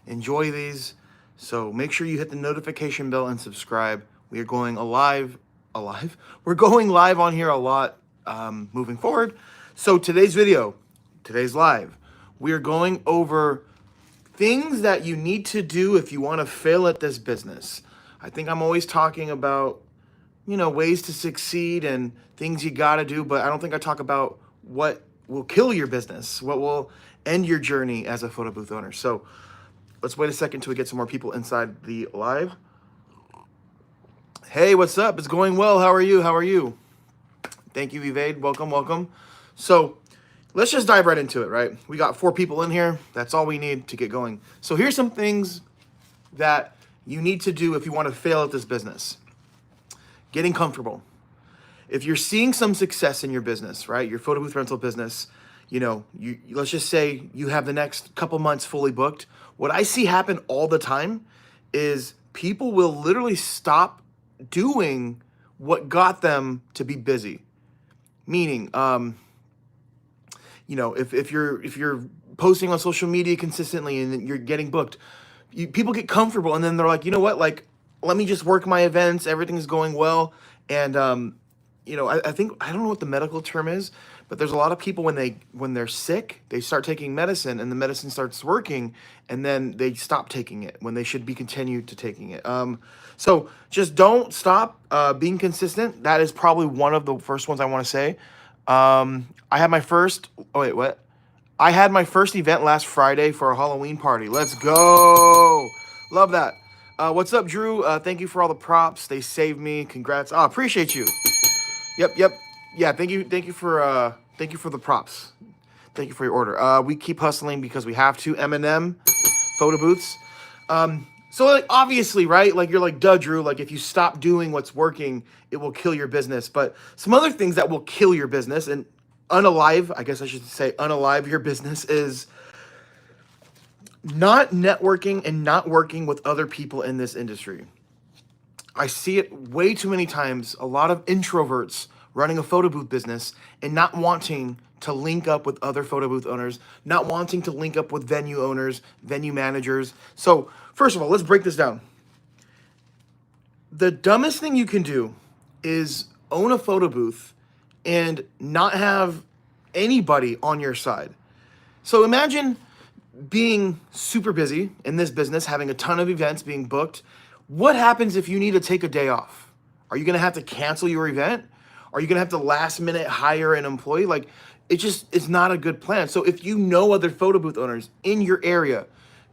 enjoy these. So make sure you hit the notification bell and subscribe. We are going alive. We're going live on here a lot moving forward. So today's live, we are going over things that you need to do if you want to fail at this business. I think I'm always talking about, ways to succeed and things you got to do, but I don't think I talk about what will kill your business, what will end your journey as a photo booth owner. So let's wait a second till we get some more people inside the live. Hey, what's up? It's going well. How are you? Thank you, Evade. Welcome. So let's just dive right into it, right? We got 4 people in here. That's all we need to get going. So here's some things that you need to do if you want to fail at this business. Getting comfortable. If you're seeing some success in your business, right? Your photo booth rental business, let's just say you have the next couple months fully booked. What I see happen all the time is people will literally stop doing what got them to be busy. Meaning, if you're posting on social media consistently and you're getting booked, people get comfortable and then they're like, you know what, like, let me just work my events. Everything's going well. And, I think, I don't know what the medical term is, but there's a lot of people when they're sick, they start taking medicine and the medicine starts working and then they stop taking it when they should be continued to taking it. So just don't stop being consistent. That is probably one of the first ones I want to say. I had my first event last Friday for a Halloween party. Let's go. Love that. What's up, Drew? Thank you for all the props. They saved me. Congrats. Oh, appreciate you. Yep. Yeah, thank you for the props. Thank you for your order. We keep hustling because we have to. M&M photo booths. So like obviously, right? Like you're like, duh, Drew, like if you stop doing what's working, it will kill your business. But some other things that will kill your business and unalive your business is not networking and not working with other people in this industry. I see it way too many times, a lot of introverts running a photo booth business and not wanting to link up with other photo booth owners, not wanting to link up with venue owners, venue managers. So first of all, let's break this down. The dumbest thing you can do is own a photo booth and not have anybody on your side. So imagine being super busy in this business, having a ton of events being booked. What happens if you need to take a day off? Are you going to have to cancel your event? Are you going to have to last minute hire an employee? Like it's not a good plan. So if you know other photo booth owners in your area,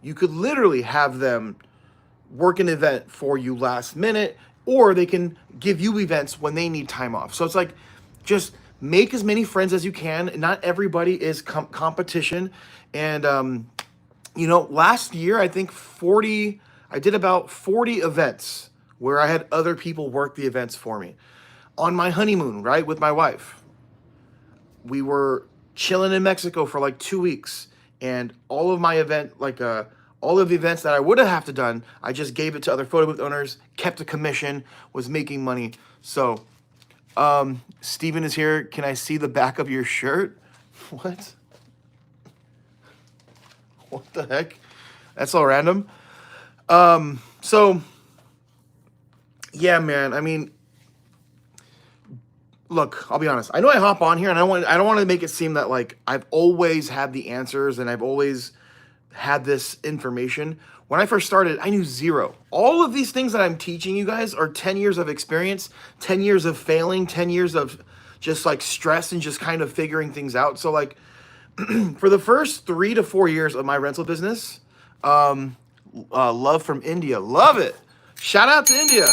you could literally have them work an event for you last minute, or they can give you events when they need time off. So it's like, just make as many friends as you can. Not everybody is competition. And, last year, I did about 40 events where I had other people work the events for me. On my honeymoon, right, with my wife, we were chilling in Mexico for like 2 weeks. And all of my all of the events that I would have to done, I just gave it to other photo booth owners, kept a commission, was making money. So, Steven is here. Can I see the back of your shirt? What? What the heck? That's all random. So yeah, man, I mean, look, I'll be honest. I know I hop on here and I don't want to make it seem that like I've always had the answers and I've always had this information. When I first started, I knew zero. All of these things that I'm teaching you guys are 10 years of experience, 10 years of failing, 10 years of just like stress and just kind of figuring things out. So like for the first 3 to 4 years of my rental business, love from India. Love it. Shout out to India.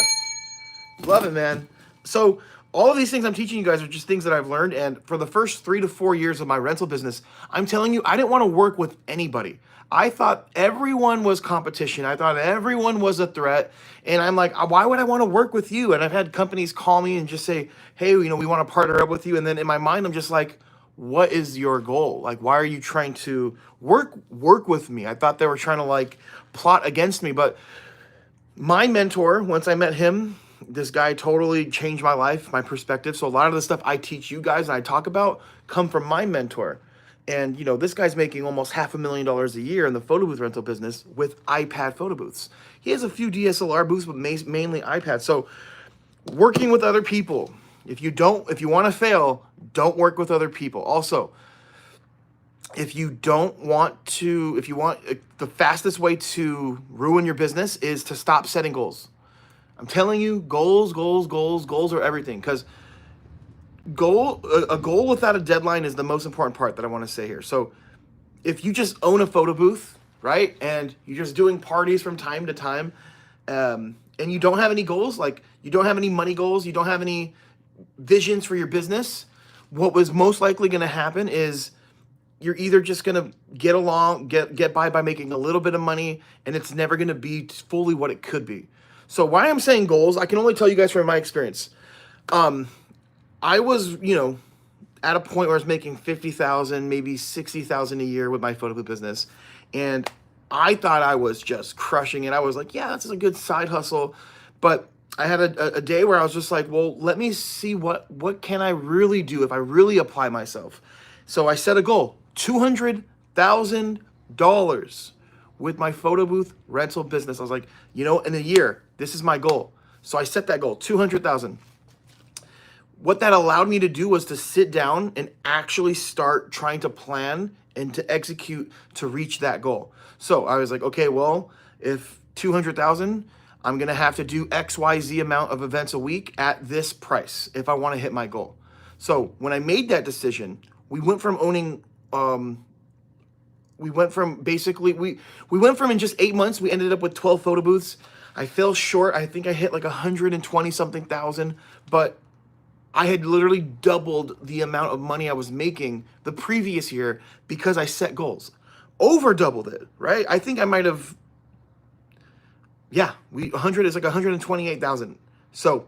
Love it, man. So all of these things I'm teaching you guys are just things that I've learned. And for the first 3 to 4 years of my rental business, I'm telling you, I didn't want to work with anybody. I thought everyone was competition. I thought everyone was a threat. And I'm like, why would I want to work with you? And I've had companies call me and just say, hey, we want to partner up with you. And then in my mind, I'm just like, what is your goal? Like, why are you trying to work with me? I thought they were trying to like plot against me. But my mentor, once I met him, this guy totally changed my life, my perspective. So a lot of the stuff I teach you guys and I talk about come from my mentor. And, this guy's making almost $500,000 a year in the photo booth rental business with iPad photo booths. He has a few DSLR booths, but mainly iPads. So working with other people, if you want to fail, don't work with other people. Also, the fastest way to ruin your business is to stop setting goals. I'm telling you, goals are everything. Because a goal without a deadline is the most important part that I want to say here. So if you just own a photo booth, right, and you're just doing parties from time to time, and you don't have any goals, like you don't have any money goals, you don't have any visions for your business, what was most likely going to happen is you're either just going to get by making a little bit of money, and it's never going to be fully what it could be. So why I'm saying goals, I can only tell you guys from my experience. I was, at a point where I was making $50,000, maybe $60,000 a year with my photo booth business, and I thought I was just crushing it. I was like, yeah, that's a good side hustle. But I had a day where I was just like, well, let me see what can I really do if I really apply myself. So I set a goal, $200,000 with my photo booth rental business. I was like, in a year, this is my goal. So I set that goal, $200,000. What that allowed me to do was to sit down and actually start trying to plan and to execute to reach that goal. So I was like, okay, well, if 200,000, I'm going to have to do XYZ amount of events a week at this price if I want to hit my goal. So when I made that decision, we went from in just 8 months, we ended up with 12 photo booths. I fell short. I think I hit like 120 something thousand, but I had literally doubled the amount of money I was making the previous year because I set goals. Over doubled it, right? I think I might have, 100 is like 128,000. So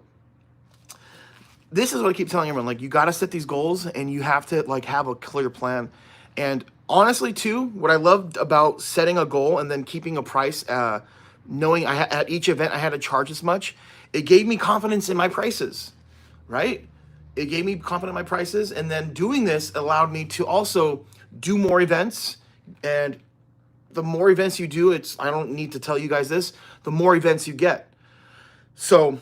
this is what I keep telling everyone, like you got to set these goals and you have to like have a clear plan. And honestly too, what I loved about setting a goal and then keeping a price, knowing at each event I had to charge this much, it gave me confidence in my prices, right? It gave me confidence in my prices, and then doing this allowed me to also do more events. And the more events you do, I don't need to tell you guys this, the more events you get. So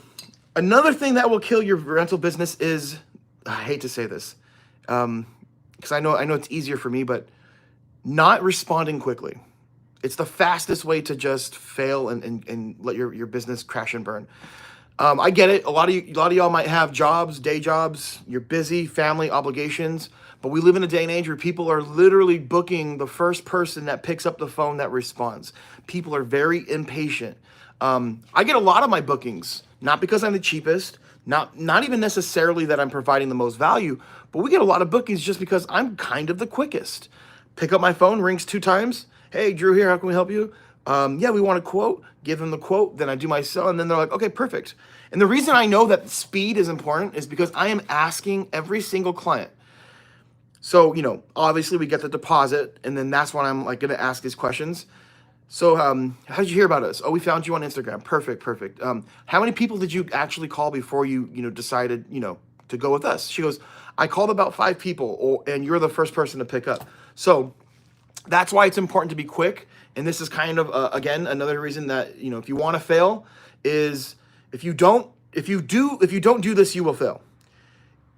another thing that will kill your rental business is, I hate to say this, because I know it's easier for me, but not responding quickly. It's the fastest way to just fail and let your business crash and burn. I get it. A lot of y'all might have jobs, day jobs. You're busy, family obligations. But we live in a day and age where people are literally booking the first person that picks up the phone that responds. People are very impatient. I get a lot of my bookings, not because I'm the cheapest, not even necessarily that I'm providing the most value, but we get a lot of bookings just because I'm kind of the quickest. Pick up my phone, rings 2 times. Hey, Drew here. How can we help you? We want a quote. Give them the quote. Then I do my sell, and then they're like, okay, perfect. And the reason I know that speed is important is because I am asking every single client. So, obviously we get the deposit, and then that's when I'm like going to ask these questions. So, how did you hear about us? Oh, we found you on Instagram. Perfect. How many people did you actually call before you, decided, to go with us? She goes, I called about 5 people, and you're the first person to pick up. So that's why it's important to be quick. And this is kind of, again, another reason that, if you want to fail is if you don't do this, you will fail.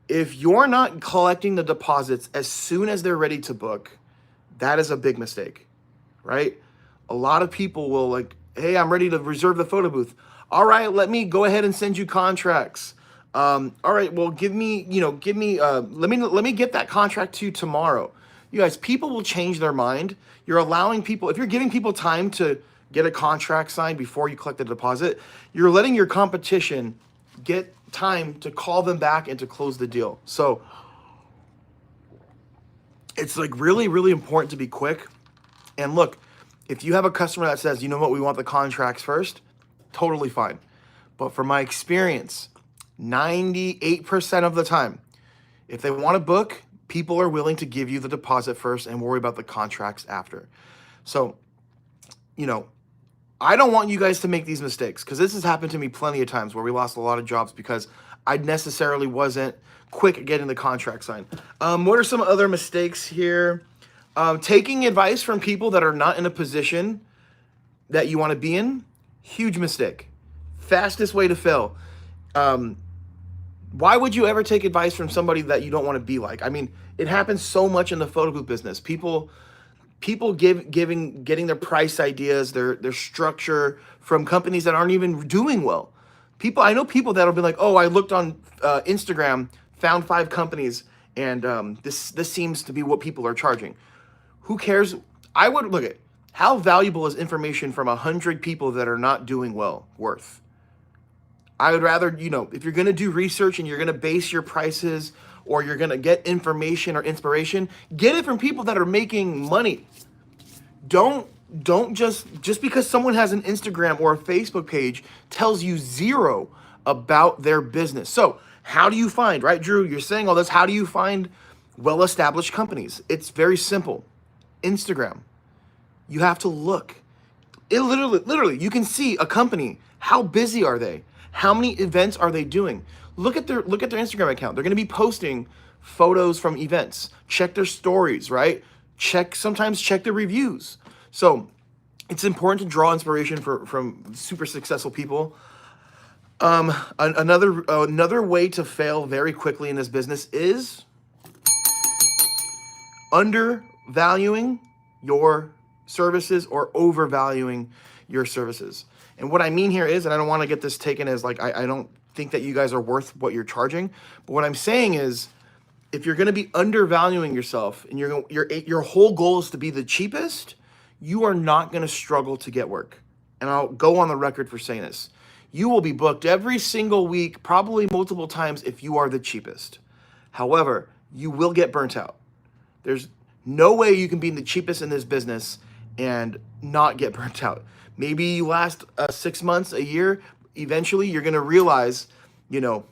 If you're not collecting the deposits as soon as they're ready to book, that is a big mistake, right? A lot of people will like, hey, I'm ready to reserve the photo booth. All right, let me go ahead and send you contracts. All right, well, let me get that contract to you tomorrow. You guys, people will change their mind. You're allowing people, if you're giving people time to get a contract signed before you collect the deposit, you're letting your competition get time to call them back and to close the deal. So it's like really, really important to be quick. And look, if you have a customer that says, you know what, we want the contracts first, totally fine. But from my experience, 98% of the time, if they want to book, people are willing to give you the deposit first and worry about the contracts after. So, I don't want you guys to make these mistakes, because this has happened to me plenty of times where we lost a lot of jobs because I necessarily wasn't quick at getting the contract signed. What are some other mistakes here? Taking advice from people that are not in a position that you want to be in, huge mistake. Fastest way to fail. Why would you ever take advice from somebody that you don't want to be like? I mean, it happens so much in the photo booth business. People getting their price ideas, their structure from companies that aren't even doing well. I know people that'll be like, oh, I looked on Instagram, found 5 companies, and this seems to be what people are charging. Who cares? I would look at how valuable is information from 100 people that are not doing well worth. I would rather, if you're going to do research and you're going to base your prices or you're going to get information or inspiration, get it from people that are making money. Don't just because someone has an Instagram or a Facebook page tells you zero about their business. So how do you find, right, Drew, you're saying all this, how do you find well-established companies? It's very simple. Instagram. You have to look. It literally, you can see a company. How busy are they? How many events are they doing? Look at their Instagram account. They're going to be posting photos from events. Check their stories, right? Sometimes check their reviews. So it's important to draw inspiration from super successful people. Another way to fail very quickly in this business is undervaluing your services or overvaluing your services. And what I mean here is, and I don't want to get this taken as like, I don't think that you guys are worth what you're charging. But what I'm saying is, if you're going to be undervaluing yourself and your whole goal is to be the cheapest, you are not going to struggle to get work. And I'll go on the record for saying this. You will be booked every single week, probably multiple times if you are the cheapest. However, you will get burnt out. There's no way you can be the cheapest in this business and not get burnt out. Maybe you last 6 months, a year. Eventually, you're going to realize, look,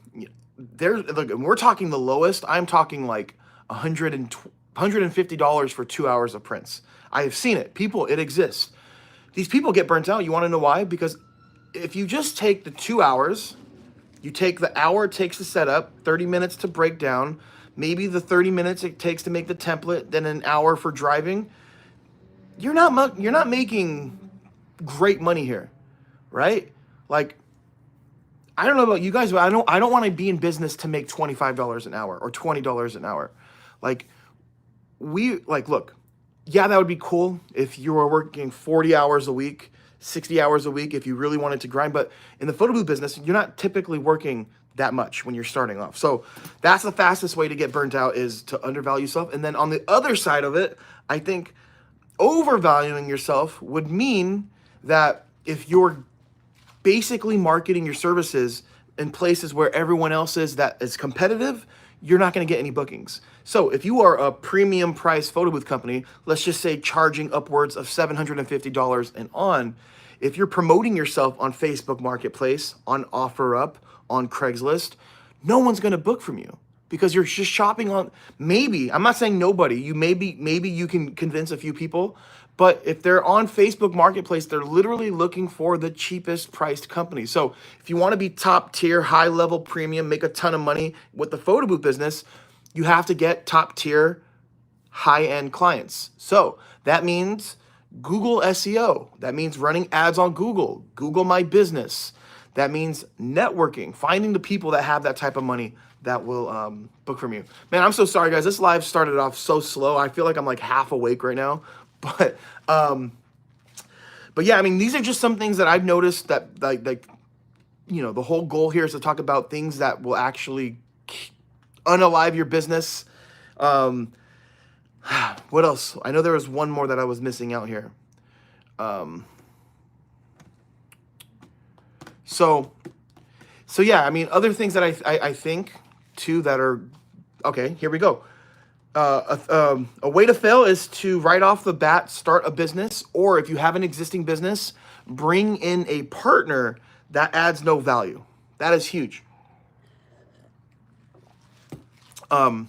we're talking the lowest. I'm talking like $150 for 2 hours of prints. I have seen it. It exists. These people get burnt out. You want to know why? Because if you just take the 2 hours, you take the hour it takes to set up, 30 minutes to break down, maybe the 30 minutes it takes to make the template, then an hour for driving, you're not making great money here, right? Like, I don't know about you guys, but I don't want to be in business to make $25 an hour or $20 an hour. Look, yeah, that would be cool if you were working 40 hours a week, 60 hours a week, if you really wanted to grind. But in the photo booth business, you're not typically working that much when you're starting off. So that's the fastest way to get burnt out, is to undervalue yourself. And then on the other side of it, I think overvaluing yourself would mean that if you're basically marketing your services in places where everyone else is that is competitive, you're not going to get any bookings. So if you are a premium price photo booth company, let's just say charging upwards of $750 and on, if you're promoting yourself on Facebook Marketplace, on OfferUp, on Craigslist, no one's going to book from you because you're just shopping on, maybe, I'm not saying nobody, maybe you can convince a few people, but if they're on Facebook Marketplace, they're literally looking for the cheapest priced company. So if you want to be top tier, high level premium, make a ton of money with the photo booth business, you have to get top tier, high end clients. So that means Google SEO. That means running ads on Google, Google My Business. That means networking, finding the people that have that type of money that will book from you. Man, I'm so sorry, guys. This live started off so slow. I feel like I'm like half awake right now. But yeah, I mean, these are just some things that I've noticed that the whole goal here is to talk about things that will actually unalive your business. What else? I know there was one more that I was missing out here. So yeah, I mean, other things that I think too that are, okay, here we go. A way to fail is to right off the bat start a business, or if you have an existing business, bring in a partner that adds no value. That is huge. So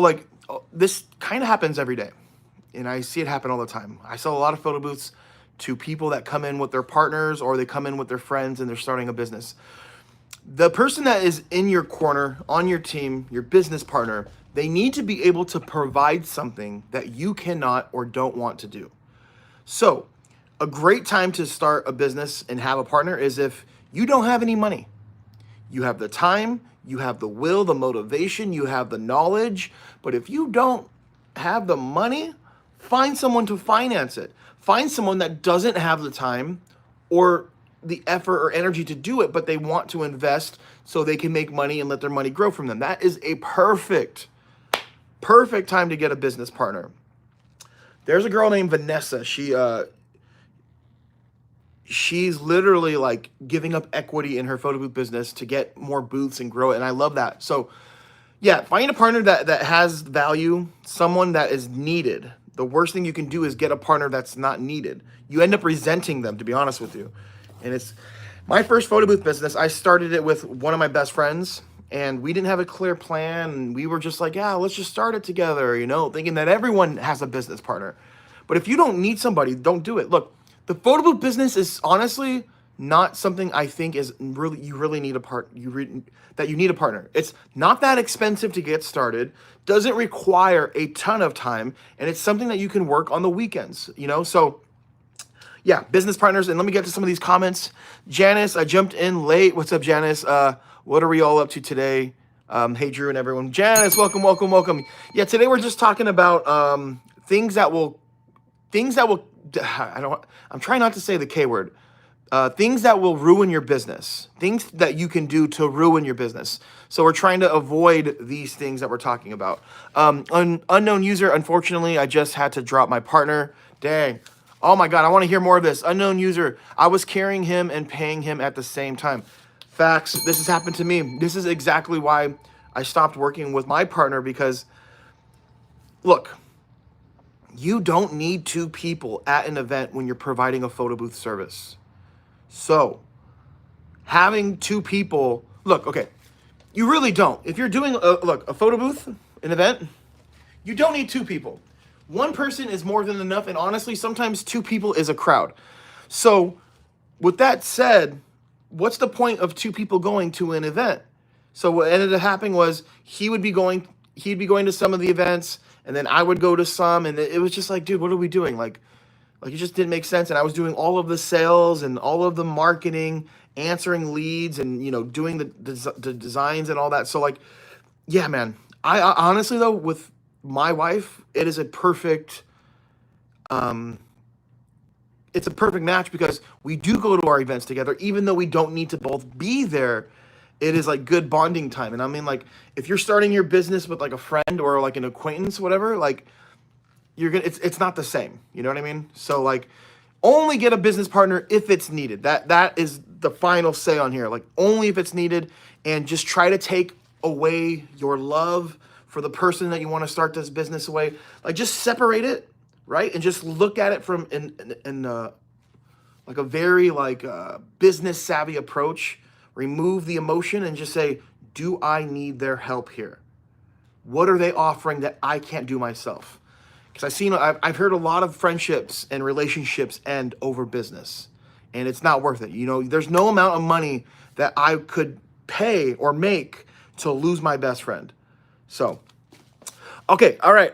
like this kind of happens every day, and I see it happen all the time. I sell a lot of photo booths to people that come in with their partners or they come in with their friends and they're starting a business. The person that is in your corner, on your team, your business partner, They need to be able to provide something that you cannot or don't want to do. So, a great time to start a business and have a partner is if you don't have any money. You have the time, you have the will, the motivation, you have the knowledge. But if you don't have the money, find someone to finance it. Find someone that doesn't have the time or the effort or energy to do it, but they want to invest so they can make money and let their money grow from them. That is a perfect time to get a business partner. There's a girl named Vanessa. She's literally like giving up equity in her photo booth business to get more booths and grow it. And I love that. So yeah, find a partner that has value, someone that is needed. The worst thing you can do is get a partner that's not needed. You end up resenting them, to be honest with you. And it's my first photo booth business. I started it with one of my best friends, and we didn't have a clear plan. And we were just like, yeah, let's just start it together, thinking that everyone has a business partner. But if you don't need somebody, don't do it. Look, the photo booth business is honestly not something I think is really, you really need a that you need a partner. It's not that expensive to get started, doesn't require a ton of time, and it's something that you can work on the weekends, So yeah, business partners. And let me get to some of these comments. Janice, I jumped in late. What's up, Janice? What are we all up to today? Hey, Drew and everyone. Janice, welcome. Yeah, today we're just talking about things that will, I'm trying not to say the K word. Things that will ruin your business. Things that you can do to ruin your business. So we're trying to avoid these things that we're talking about. Unknown user, unfortunately, I just had to drop my partner. Dang. Oh my God, I want to hear more of this. Unknown user, I was carrying him and paying him at the same time. Facts, this has happened to me. This is exactly why I stopped working with my partner, because look, you don't need two people at an event when you're providing a photo booth service. So having two people, look, okay, you really don't. If you're doing a photo booth, an event, you don't need two people. One person is more than enough, and honestly, sometimes two people is a crowd. So with that said, what's the point of two people going to an event? So what ended up happening was he'd be going to some of the events, and then I would go to some, and it was just like, dude, what are we doing? Like it just didn't make sense. And I was doing all of the sales and all of the marketing, answering leads, and doing the designs and all that. So yeah, man, I honestly though, with my wife, it is a perfect it's a perfect match, because we do go to our events together, even though we don't need to both be there. It is like good bonding time. And I mean, like, if you're starting your business with like a friend or like an acquaintance, whatever, like it's not the same. You know what I mean? So like, only get a business partner if it's needed. That is the final say on here. Like, only if it's needed, and just try to take away your love for the person that you want to start this business away. Like, just separate it, right? And just look at it from like a very business savvy approach. Remove the emotion and just say, do I need their help here? What are they offering that I can't do myself? Because I've heard a lot of friendships and relationships end over business, and it's not worth it. There's no amount of money that I could pay or make to lose my best friend. So, okay, all right.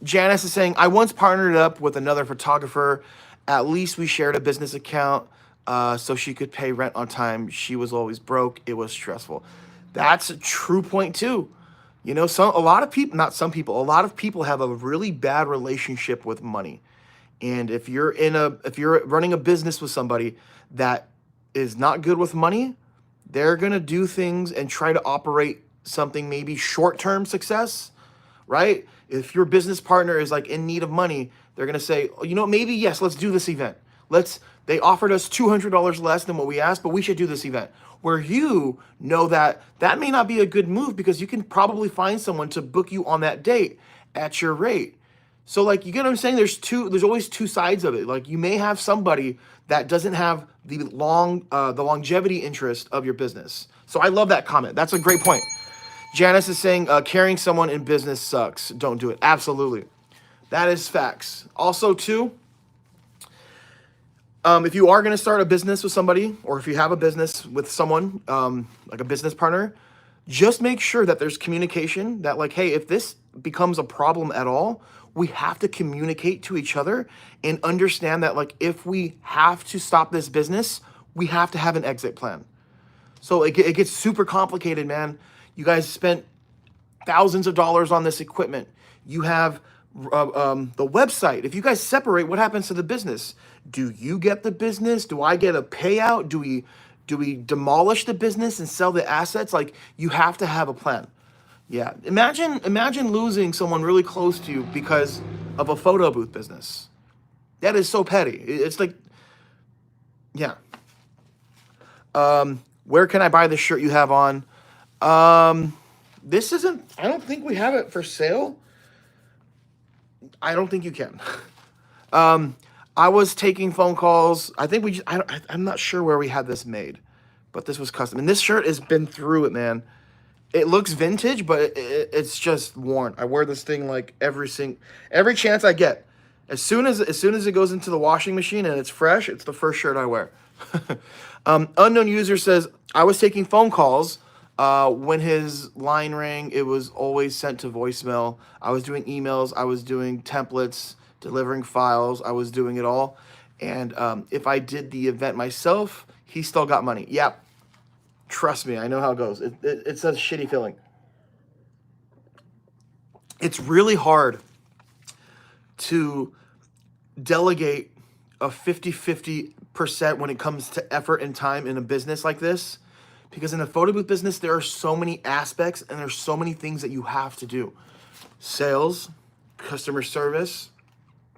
Janice is saying, I once partnered up with another photographer. At least we shared a business account so she could pay rent on time. She was always broke. It was stressful. That's a true point too. A lot of people have a really bad relationship with money. And if you're running a business with somebody that is not good with money, they're going to do things and try to operate something maybe short-term success, right? If your business partner is like in need of money, they're going to say, maybe yes, let's do this event. They offered us $200 less than what we asked, but we should do this event. Where that may not be a good move, because you can probably find someone to book you on that date at your rate. So you get what I'm saying? There's always two sides of it. Like, you may have somebody that doesn't have the longevity interest of your business. So I love that comment. That's a great point. Janice is saying, carrying someone in business sucks. Don't do it. Absolutely. That is facts. Also too, if you are going to start a business with somebody, or if you have a business with someone, like a business partner, just make sure that there's communication, that like, hey, if this becomes a problem at all, we have to communicate to each other and understand that like if we have to stop this business, we have to have an exit plan. So it gets super complicated, man. You guys spent thousands of dollars on this equipment. You have the website. If you guys separate, what happens to the business? Do you get the business? Do I get a payout? Do we demolish the business and sell the assets? Like, you have to have a plan. Yeah. Imagine losing someone really close to you because of a photo booth business. That is so petty. It's like, yeah. Where can I buy the shirt you have on? This isn't, I don't think we have it for sale. I don't think you can. I was taking phone calls. I think I'm not sure where we had this made, but this was custom. And this shirt has been through it, man. It looks vintage, but it's just worn. I wear this thing like every chance I get. As soon as it goes into the washing machine and it's fresh, it's the first shirt I wear. Unknown user says, I was taking phone calls. When his line rang, it was always sent to voicemail. I was doing emails. I was doing templates, delivering files. I was doing it all. And if I did the event myself, he still got money. Yep. Trust me, I know how it goes. It's a shitty feeling. It's really hard to delegate a 50-50% when it comes to effort and time in a business like this. Because in a photo booth business, there are so many aspects and there's so many things that you have to do. Sales, customer service,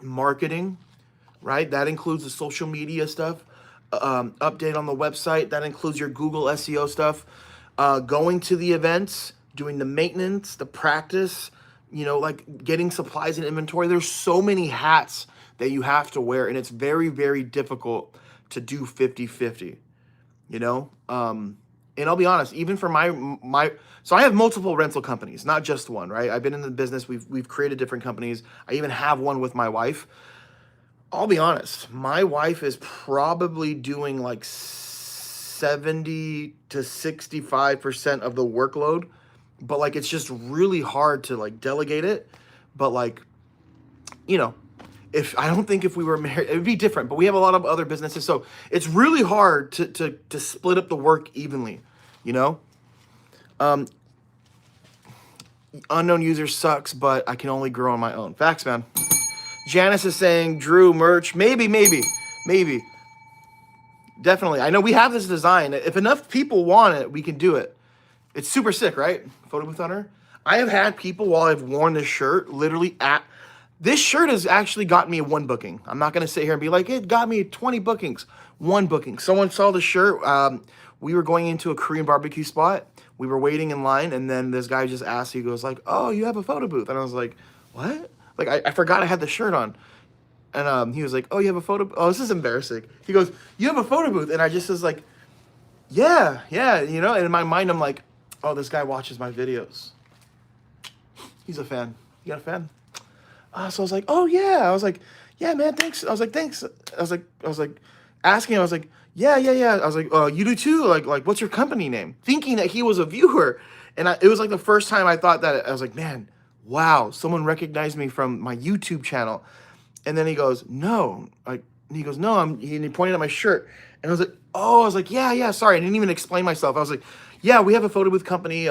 marketing, right? That includes the social media stuff, update on the website. That includes your Google SEO stuff, going to the events, doing the maintenance, the practice, like getting supplies and inventory. There's so many hats that you have to wear, and it's very, very difficult to do 50-50, And I'll be honest, even for so I have multiple rental companies, not just one, right? I've been in the business. We've created different companies. I even have one with my wife. I'll be honest, my wife is probably doing like 70 to 65% of the workload, but like, it's just really hard to like delegate it. But like, I don't think if we were married, it would be different, but we have a lot of other businesses. So it's really hard to split up the work evenly, Unknown user sucks, but I can only grow on my own. Facts, man. Janice is saying, Drew, merch. Maybe. Definitely. I know we have this design. If enough people want it, we can do it. It's super sick, right? Photo booth owner. I have had people while I've worn this shirt literally this shirt has actually got me one booking. I'm not going to sit here and be like, it got me 20 bookings. One booking. Someone saw the shirt. We were going into a Korean barbecue spot. We were waiting in line, and then this guy just asked, he goes like, oh, you have a photo booth. And I was like, what? Like, I forgot I had the shirt on. And he was like, oh, you have a photo? Oh, this is embarrassing. He goes, you have a photo booth? And I just was like, yeah. And in my mind, I'm like, oh, this guy watches my videos. He's a fan. You got a fan? So I was like, oh yeah. I was like, yeah, man, thanks. I was like, thanks. I was like, asking. I was like, yeah. I was like, you do too. Like, what's your company name? Thinking that he was a viewer, and it was like the first time I thought that. I was like, man, wow, someone recognized me from my YouTube channel. And then he goes, no. He goes, no. And he pointed at my shirt, and I was like, oh. I was like, yeah. Sorry, I didn't even explain myself. I was like, yeah, we have a photo booth company.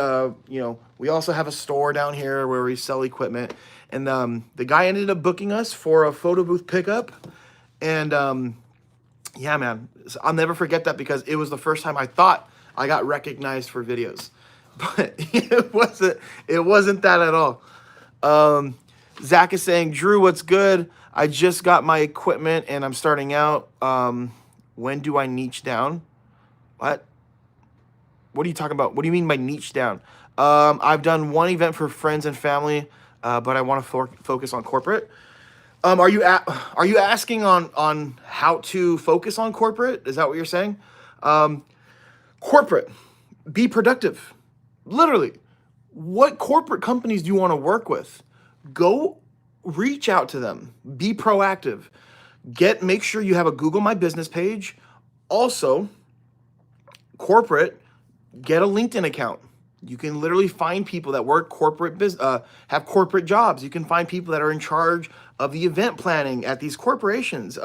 We also have a store down here where we sell equipment. And the guy ended up booking us for a photo booth pickup. And yeah, man, I'll never forget that because it was the first time I thought I got recognized for videos. But it wasn't that at all. Zach is saying, Drew, what's good? I just got my equipment and I'm starting out. When do I niche down? What are you talking about? What do you mean by niche down? I've done one event for friends and family, but I want to focus on corporate. Are you asking on how to focus on corporate? Is that what you're saying? Corporate, be productive. Literally, what corporate companies do you want to work with? Go reach out to them. Be proactive. Make sure you have a Google My Business page. Also, corporate, get a LinkedIn account. You can literally find people that work have corporate jobs. You can find people that are in charge of the event planning at these corporations.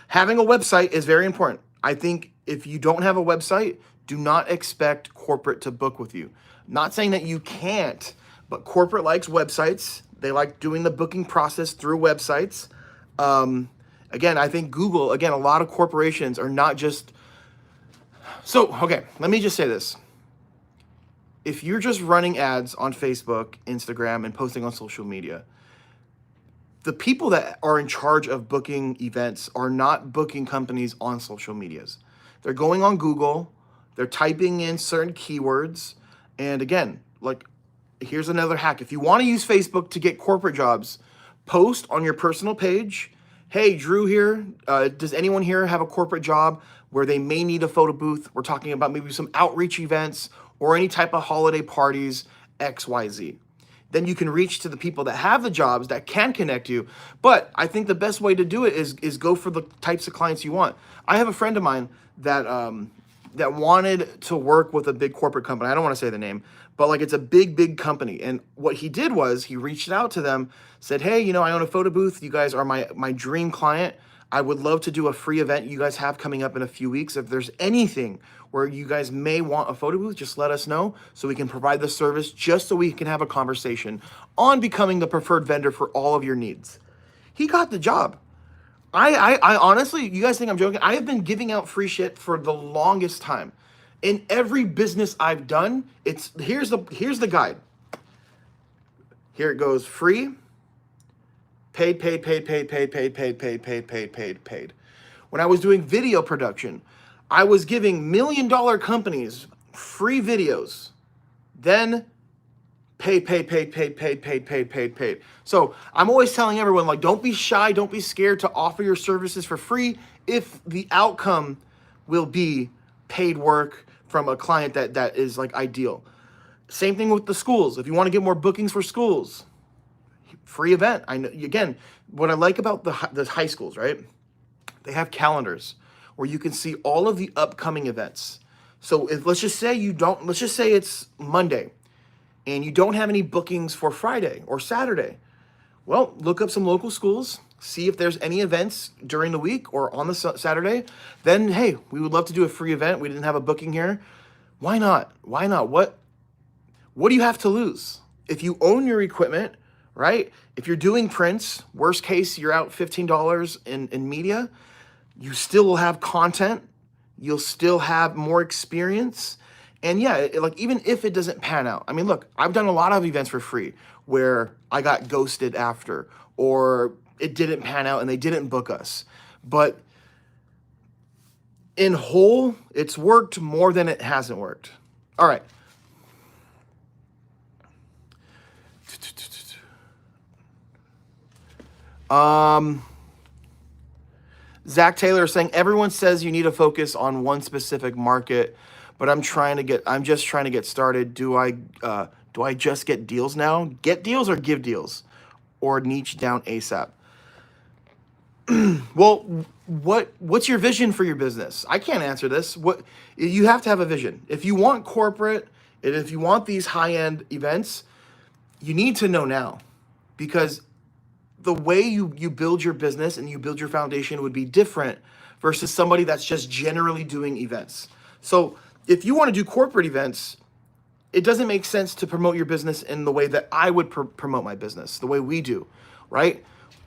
Having a website is very important. I think if you don't have a website, do not expect corporate to book with you. Not saying that you can't, but corporate likes websites. They like doing the booking process through websites. Again, I think Google, again, a lot of corporations are not just... So, okay, let me just say this. If you're just running ads on Facebook, Instagram, and posting on social media, the people that are in charge of booking events are not booking companies on social medias. They're going on Google, they're typing in certain keywords, and again, like, here's another hack. If you want to use Facebook to get corporate jobs, post on your personal page, hey, Drew here, does anyone here have a corporate job where they may need a photo booth? We're talking about maybe some outreach events or any type of holiday parties, XYZ. Then you can reach to the people that have the jobs that can connect you. But I think the best way to do it is go for the types of clients you want. I have a friend of mine that that wanted to work with a big corporate company. I don't want to say the name, but like it's a big company. And what he did was he reached out to them, said, hey, you know, I own a photo booth. You guys are my dream client. I would love to do a free event you guys have coming up in a few weeks. If there's anything where you guys may want a photo booth, just let us know so we can provide the service, just so we can have a conversation on becoming the preferred vendor for all of your needs. He got the job. I honestly, you guys think I'm joking? I have been giving out free shit for the longest time. In every business I've done, here's the guide. Here it goes: free, paid. When I was doing video production, I was giving $1 million companies free videos. Then paid. So I'm always telling everyone, like, don't be shy, don't be scared to offer your services for free if the outcome will be paid work from a client that is like ideal. Same thing with the schools. If you want to get more bookings for schools, free event. I know, again, what I like about the high schools, right? They have calendars where you can see all of the upcoming events. So let's just say it's Monday and you don't have any bookings for Friday or Saturday. Well, look up some local schools, see if there's any events during the week or on the Saturday. Then, hey, we would love to do a free event. We didn't have a booking here. Why not? What do you have to lose? If you own your equipment, right? If you're doing prints, worst case, you're out $15 in media. You still will have content. You'll still have more experience. And yeah, like even if it doesn't pan out, I mean, look, I've done a lot of events for free where I got ghosted after, or it didn't pan out and they didn't book us. But in whole, it's worked more than it hasn't worked. All right. Zach Taylor is saying, everyone says you need to focus on one specific market, but I'm just trying to get started. Do I just get deals now? Get deals or give deals, or niche down ASAP? Well, what's your vision for your business? I can't answer this. You have to have a vision. If you want corporate and if you want these high-end events, you need to know now, because the way you build your business and you build your foundation would be different versus somebody that's just generally doing events. So if you want to do corporate events, it doesn't make sense to promote your business in the way that I would promote my business, the way we do, right?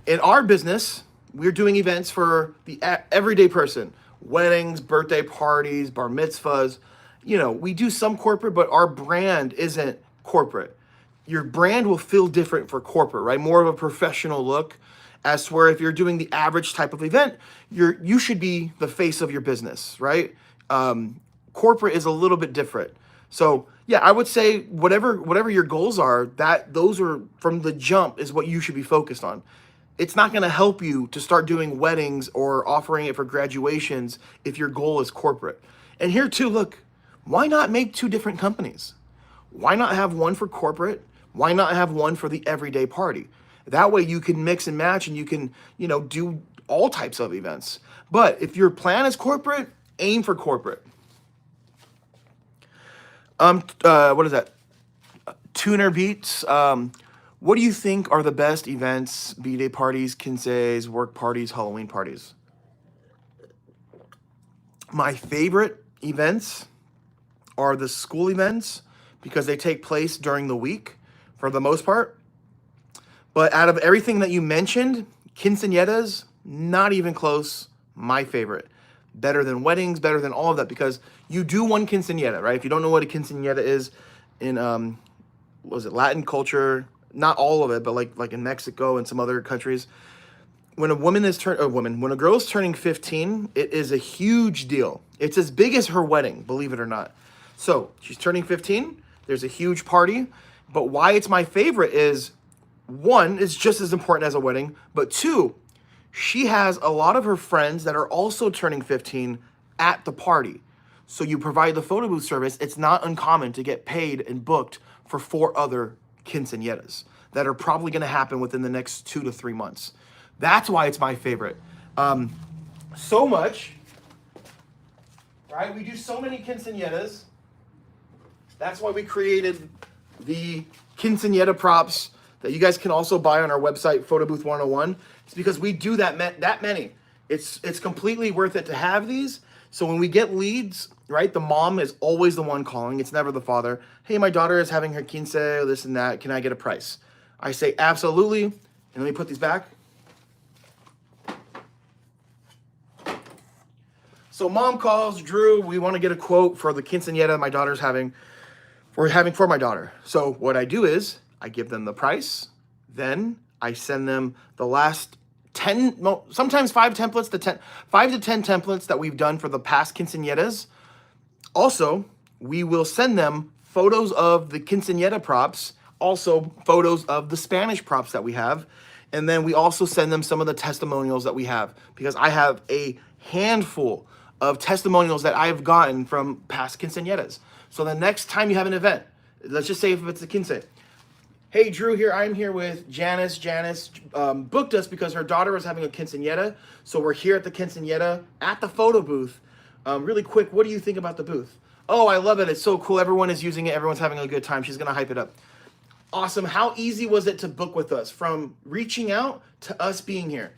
In our business, we're doing events for the everyday person: weddings, birthday parties, bar mitzvahs. You know, we do some corporate, but our brand isn't corporate. Your brand will feel different for corporate, right? More of a professional look, as to where if you're doing the average type of event, you should be the face of your business, right? Corporate is a little bit different. So yeah, I would say whatever your goals are, those are from the jump is what you should be focused on. It's not going to help you to start doing weddings or offering it for graduations if your goal is corporate. And here too, look, why not make two different companies? Why not have one for corporate? Why not have one for the everyday party? That way you can mix and match and you can, do all types of events. But if your plan is corporate, aim for corporate. What is that? Tuner Beats. What do you think are the best events, B-Day parties, quinceañeras, work parties, Halloween parties? My favorite events are the school events because they take place during the week for the most part. But out of everything that you mentioned, quinceañeras, not even close, my favorite. Better than weddings, better than all of that, because you do one quinceañera, right? If you don't know what a quinceañera is in, was it Latin culture? Not all of it, but like in Mexico and some other countries. When when a girl is turning 15, it is a huge deal. It's as big as her wedding, believe it or not. So she's turning 15. There's a huge party. But why it's my favorite is, one, it's just as important as a wedding. But two, she has a lot of her friends that are also turning 15 at the party. So you provide the photo booth service. It's not uncommon to get paid and booked for 4 other quinceañeras that are probably going to happen within the next 2 to 3 months. That's why it's my favorite. So much, right? We do so many quinceañeras. That's why we created the quinceañera props that you guys can also buy on our website, Photo Booth 101. It's because we do that many. It's completely worth it to have these. So when we get leads, right, the mom is always the one calling. It's never the father. Hey, my daughter is having her quince, this and that. Can I get a price? I say, absolutely. And let me put these back. So mom calls, Drew, we want to get a quote for the quinceañera my daughter's having, for my daughter. So what I do is I give them the price. Then I send them the last 10, sometimes 5 templates, 5 to 10 templates that we've done for the past quinceañeras. Also, we will send them photos of the quinceañera props, also photos of the Spanish props that we have. And then we also send them some of the testimonials that we have, because I have a handful of testimonials that I've gotten from past quinceañeras. So the next time you have an event, let's just say if it's a quince, hey, Drew here, I'm here with Janice. Janice booked us because her daughter was having a quinceañera. So we're here at the quinceañera at the photo booth. Really quick, what do you think about the booth? Oh, I love it. It's so cool. Everyone is using it. Everyone's having a good time. She's going to hype it up. Awesome. How easy was it to book with us? From reaching out to us being here.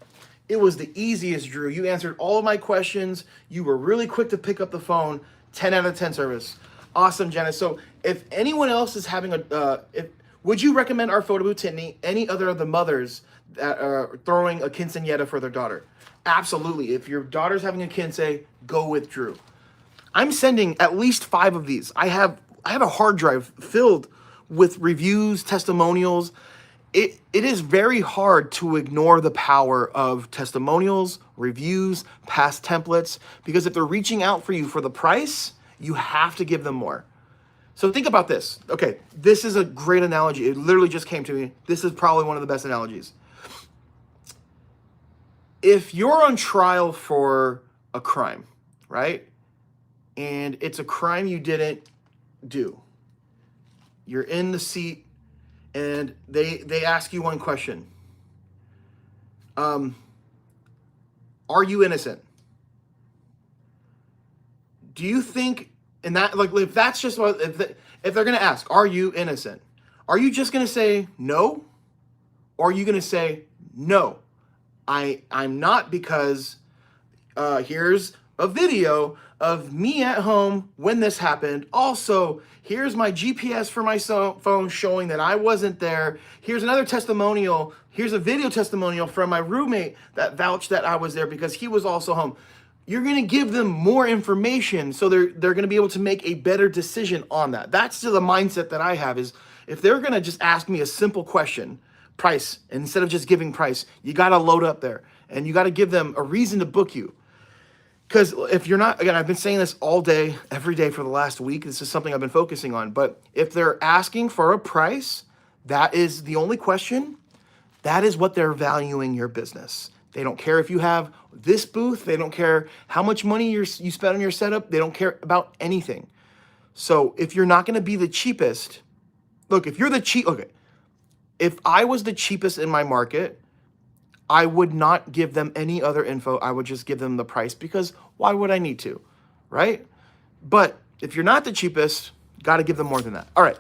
It was the easiest, Drew. You answered all of my questions. You were really quick to pick up the phone. 10 out of 10 service. Awesome, Janice. So if anyone else is having would you recommend our photo booth to any other of the mothers that are throwing a quinceañera for their daughter? Absolutely. If your daughter's having a quince, go with Drew. I'm sending at least 5 of these. I have a hard drive filled with reviews, testimonials. It is very hard to ignore the power of testimonials, reviews, past templates, because if they're reaching out for you for the price, you have to give them more. So think about this. Okay, this is a great analogy. It literally just came to me. This is probably one of the best analogies. If you're on trial for a crime, right? And it's a crime you didn't do. You're in the seat and they ask you one question. Are you innocent? Do you think, and that, like, if that's just what, if they're going to ask, are you innocent? Are you just going to say no? Or are you going to say, no, I'm not, because here's a video of me at home when this happened. Also, here's my GPS for my phone showing that I wasn't there. Here's another testimonial. Here's a video testimonial from my roommate that vouched that I was there because he was also home. You're going to give them more information so they're going to be able to make a better decision on that. That's the mindset that I have, is if they're going to just ask me a simple question, price, and instead of just giving price, you got to load up there and you got to give them a reason to book you. Because if you're not, again, I've been saying this all day, every day for the last week. This is something I've been focusing on. But if they're asking for a price, that is the only question. That is what they're valuing your business. They don't care if you have this booth. They don't care how much money you spend on your setup. They don't care about anything. So if you're not going to be the cheapest, look, if you're the okay, if I was the cheapest in my market, I would not give them any other info. I would just give them the price, because why would I need to, right? But if you're not the cheapest, Got to give them more than that. All right.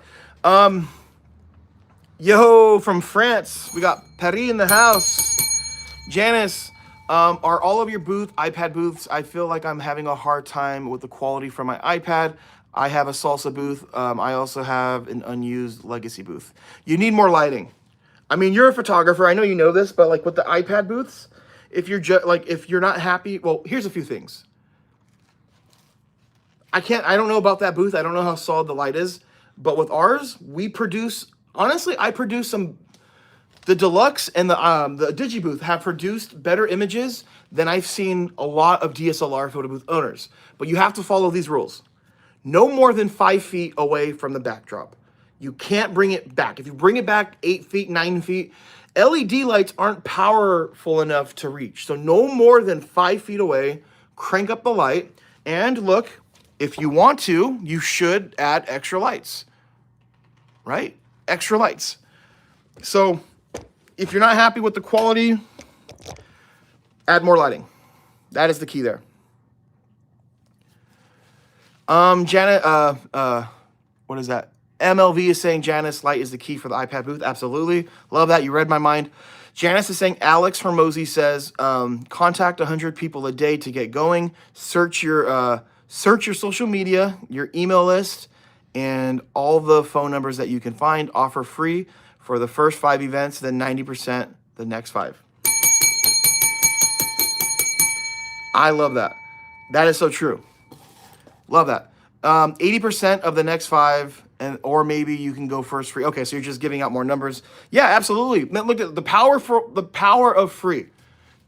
Yo, from France, we got Paris in the house. Janice, are all of your iPad booths? I feel like I'm having a hard time with the quality from my iPad. I have a salsa booth. I also have an unused legacy booth. You need more lighting. I mean, you're a photographer. I know you know this, but like with the iPad booths, if you're not happy, well, here's a few things. I don't know about that booth. I don't know how solid the light is, but with ours, I produce the Deluxe and the DigiBooth have produced better images than I've seen a lot of DSLR photo booth owners. But you have to follow these rules. No more than 5 feet away from the backdrop. You can't bring it back. If you bring it back 8 feet, 9 feet, LED lights aren't powerful enough to reach. So no more than 5 feet away, crank up the light, and look, if you want to, you should add extra lights, right? Extra lights. So if you're not happy with the quality, add more lighting. That is the key there. Janet, what is that? MLV is saying Janice, light is the key for the iPad booth. Absolutely. Love that. You read my mind. Janice is saying, Alex Hermosi says, contact 100 people a day to get going. Search your social media, your email list, and all the phone numbers that you can find. Offer free for the first 5 events, then 90% the next 5. I love that. That is so true. Love that. 80% of the next 5, or maybe you can go first free. Okay, so you're just giving out more numbers. Yeah, absolutely. Look at the power of free.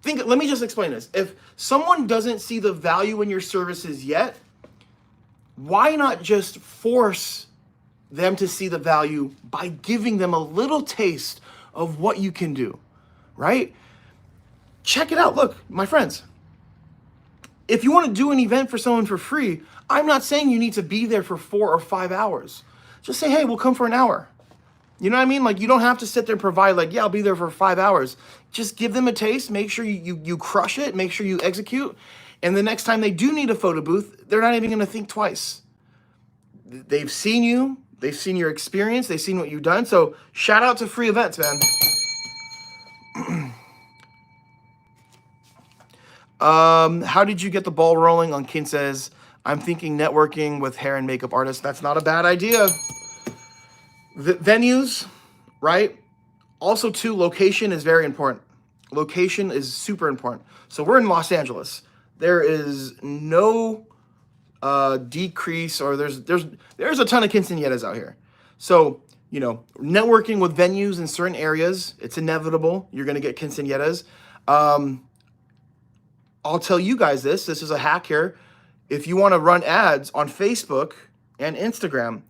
Let me just explain this. If someone doesn't see the value in your services yet, why not just force them to see the value by giving them a little taste of what you can do, right? Check it out. Look, my friends, if you want to do an event for someone for free, I'm not saying you need to be there for 4 or 5 hours. Just say, hey, we'll come for an hour. You know what I mean? Like, you don't have to sit there and provide like, yeah, I'll be there for 5 hours. Just give them a taste. Make sure you crush it. Make sure you execute. And the next time they do need a photo booth, they're not even going to think twice. They've seen you. They've seen your experience. They've seen what you've done. So shout out to free events, man. How did you get the ball rolling on Quinces? I'm thinking networking with hair and makeup artists. That's not a bad idea. Venues, right? Also, too, location is very important. Location is super important. So we're in Los Angeles. There is no decrease, or there's a ton of quinceañeras out here. So, you know, networking with venues in certain areas, it's inevitable. You're going to get quinceañeras. I'll tell you guys this is a hack here. If you want to run ads on Facebook and Instagram,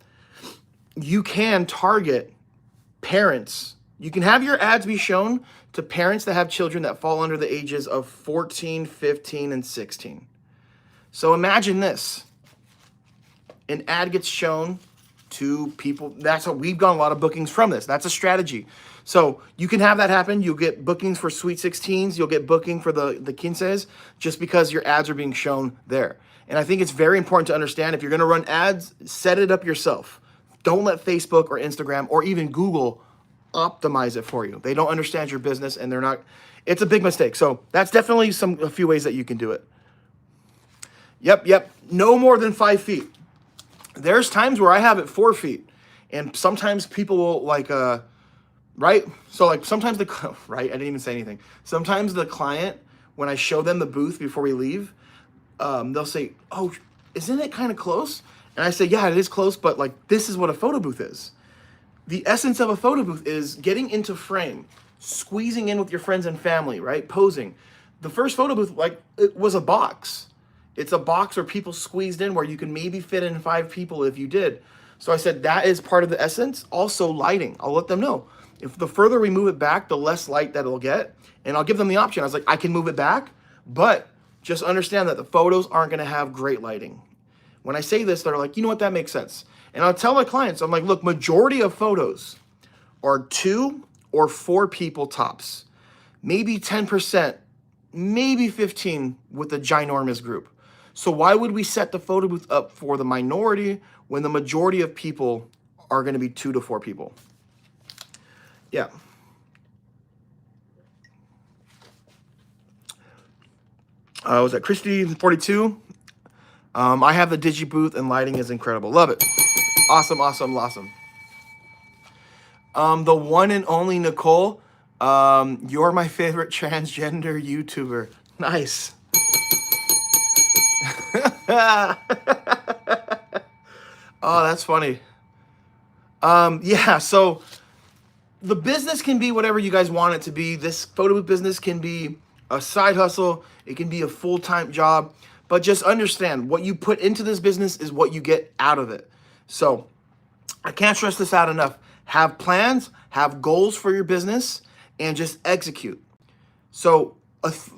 you can target parents. You can have your ads be shown to parents that have children that fall under the ages of 14, 15, and 16. So imagine this. An ad gets shown to people. That's how we've gotten a lot of bookings from this. That's a strategy. So you can have that happen. You'll get bookings for Sweet 16s. You'll get booking for the quinces just because your ads are being shown there. And I think it's very important to understand if you're going to run ads, set it up yourself. Don't let Facebook or Instagram or even Google optimize it for you. They don't understand your business and they're not. It's a big mistake. So that's definitely a few ways that you can do it. Yep. No more than 5 feet. There's times where I have it 4 feet, and sometimes people will right? So like sometimes right? I didn't even say anything. Sometimes the client, when I show them the booth before we leave, they'll say, oh, isn't it kind of close? And I say, yeah, it is close, but like this is what a photo booth is. The essence of a photo booth is getting into frame, squeezing in with your friends and family, right? Posing. The first photo booth, like, it was a box. It's a box where people squeezed in where you can maybe fit in 5 people if you did. So I said that is part of the essence. Also lighting. I'll let them know. If the further we move it back, the less light that it'll get. And I'll give them the option. I was like, I can move it back, but just understand that the photos aren't going to have great lighting. When I say this, they're like, you know what, that makes sense. And I'll tell my clients, I'm like, look, majority of photos are 2 or 4 people tops. Maybe 10%, maybe 15 with a ginormous group. So why would we set the photo booth up for the minority when the majority of people are going to be 2 to 4 people? Yeah. Was that Christy 42? I have the digi booth and lighting is incredible. Love it. Awesome, awesome, awesome. The one and only Nicole. You're my favorite transgender YouTuber. Nice. Oh, that's funny. Yeah, so the business can be whatever you guys want it to be. This photo booth business can be a side hustle. It can be a full-time job. But just understand, what you put into this business is what you get out of it. So I can't stress this out enough. Have plans, have goals for your business, and just execute. So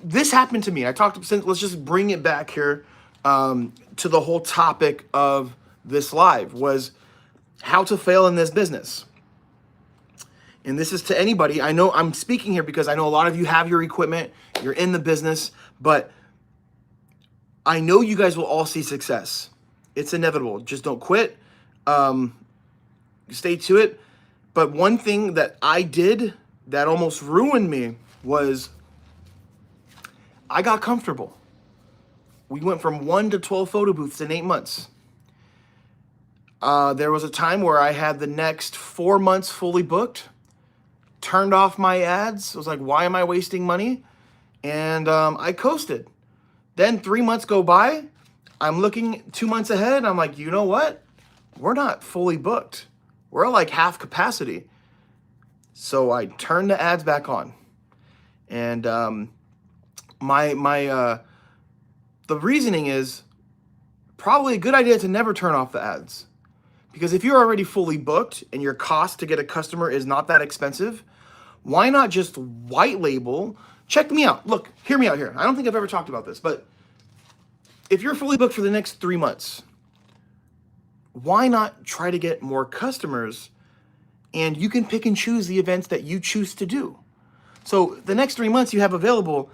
this happened to me. Let's just bring it back here to the whole topic of this live, was how to fail in this business. And this is to anybody. I know I'm speaking here because I know a lot of you have your equipment, you're in the business, but I know you guys will all see success. It's inevitable. Just don't quit. Stay to it. But one thing that I did that almost ruined me was I got comfortable. We went from 1 to 12 photo booths in 8 months. There was a time where I had the next 4 months fully booked, turned off my ads. I was like, why am I wasting money? And I coasted. Then 3 months go by. I'm looking 2 months ahead. I'm like, you know what? We're not fully booked. We're like half capacity. So I turned the ads back on. And the reasoning is probably a good idea to never turn off the ads. Because if you're already fully booked and your cost to get a customer is not that expensive, why not just white label? Check me out. Look, hear me out here. I don't think I've ever talked about this, but if you're fully booked for the next 3 months, why not try to get more customers? And you can pick and choose the events that you choose to do. So the next 3 months you have available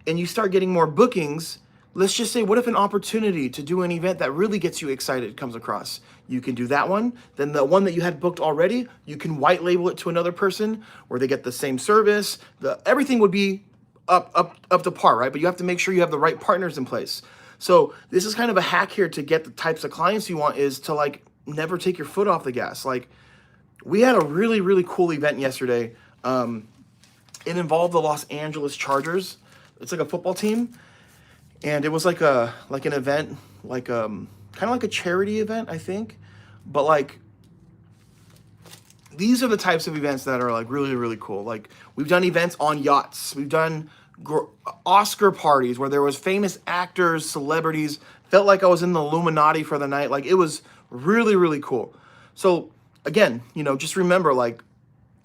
and you start getting more bookings. Let's just say, what if an opportunity to do an event that really gets you excited comes across? You can do that one. Then the one that you had booked already, you can white label it to another person where they get the same service. Everything would be up to par, right? But you have to make sure you have the right partners in place. So this is kind of a hack here to get the types of clients you want, is to like never take your foot off the gas. Like, we had a really, really cool event yesterday. It involved the Los Angeles Chargers. It's like a football team. And it was like an event, like kind of like a charity event, I think. But like, these are the types of events that are like really, really cool. Like, we've done events on yachts. We've done Oscar parties where there was famous actors, celebrities. Felt like I was in the Illuminati for the night. Like, it was really, really cool. So again, just remember, like,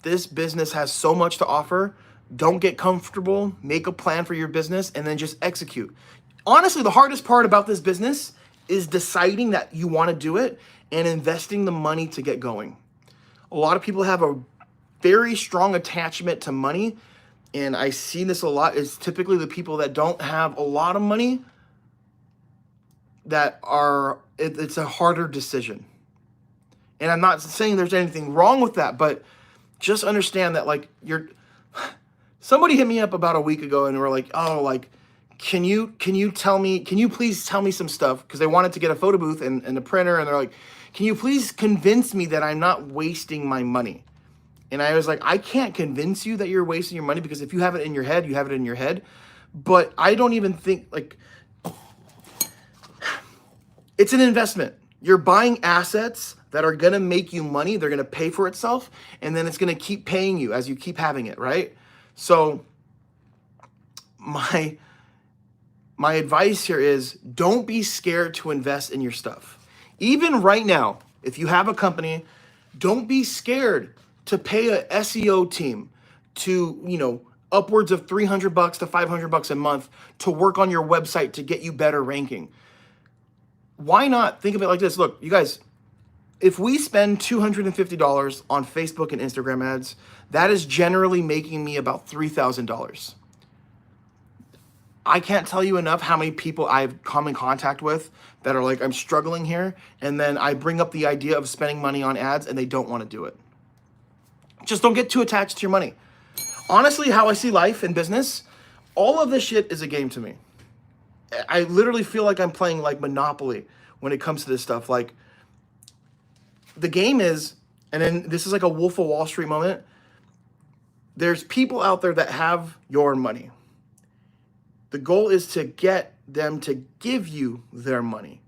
this business has so much to offer. Don't get comfortable. Make a plan for your business and then just execute. Honestly, the hardest part about this business is deciding that you want to do it and investing the money to get going. A lot of people have a very strong attachment to money, and I see this a lot. It's typically the people that don't have a lot of money that it's a harder decision. And I'm not saying there's anything wrong with that, but just understand that, like, somebody hit me up about a week ago and were like, oh, like, can you please tell me some stuff? Because they wanted to get a photo booth and a printer, and they're like, can you please convince me that I'm not wasting my money? And I was like, I can't convince you that you're wasting your money, because if you have it in your head, you have it in your head. But I don't even think, like, it's an investment. You're buying assets that are going to make you money. They're going to pay for itself, and then it's going to keep paying you as you keep having it, right? So my advice here is, don't be scared to invest in your stuff. Even right now, if you have a company, don't be scared to pay a SEO team to, upwards of $300 to $500 a month to work on your website to get you better ranking. Why not think of it like this? Look, you guys, if we spend $250 on Facebook and Instagram ads, that is generally making me about $3,000. I can't tell you enough how many people I've come in contact with that are like, I'm struggling here. And then I bring up the idea of spending money on ads and they don't want to do it. Just don't get too attached to your money. Honestly, how I see life and business, all of this shit is a game to me. I literally feel like I'm playing like Monopoly when it comes to this stuff. Like, the game is, and then this is like a Wolf of Wall Street moment. There's people out there that have your money. The goal is to get them to give you their money.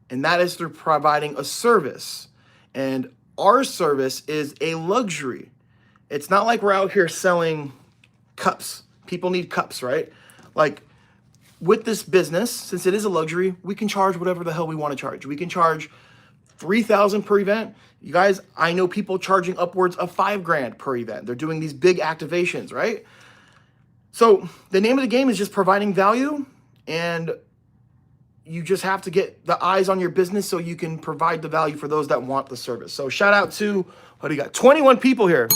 And that is through providing a service. And our service is a luxury. It's not like we're out here selling cups. People need cups, right? Like, with this business, since it is a luxury, we can charge whatever the hell we want to charge. We can charge $3,000 per event. You guys, I know people charging upwards of $5,000 per event. They're doing these big activations, right? So the name of the game is just providing value, and you just have to get the eyes on your business so you can provide the value for those that want the service. So shout out to, what do you got? 21 people here.